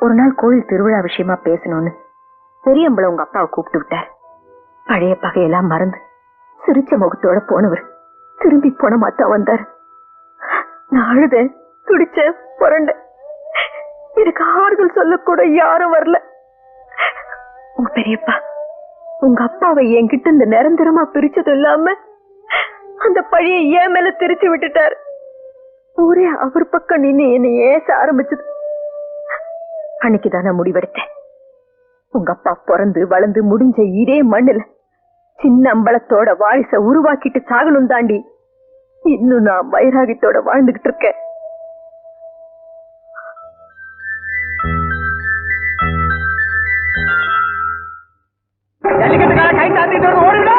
ஒரு நாள் கோயில் திருவிழா விஷயமா பேசணும்னு பெரியம்பளை உங்க அப்பாவை கூப்பிட்டு விட்டார். பழைய பகையெல்லாம் மறந்து சிரிச்ச முகத்தோட போனவர் திரும்பி போன மாத்தான் வந்தார். நான் அழுத, துடிச்ச, புரண்ட. எனக்கு ஆறுதல் சொல்லக்கூட யாரும் வரல. உங்க பெரியப்பா உங்க அப்பாவை என்கிட்ட இந்த நிரந்தரமா பிரிச்சது இல்லாம அந்த பழிய ஏன் மேல திரிச்சு விட்டுட்டாரு. ஊரே அவர் பக்கம் நின்று என்னை ஏச ஆரம்பிச்சது. அன்னைக்குதான் நான் முடிவெடுத்தேன். உங்க அப்பா பிறந்து வளர்ந்து முடிஞ்ச இதே மண்ணுல சின்ன அம்பலத்தோட வாரிச உருவாக்கிட்டு சாகணும் தாண்டி இன்னும் நான் வைராகித்தோட வாழ்ந்துகிட்டு இருக்கேன். கை தாத்திட்டு ஓடுடா.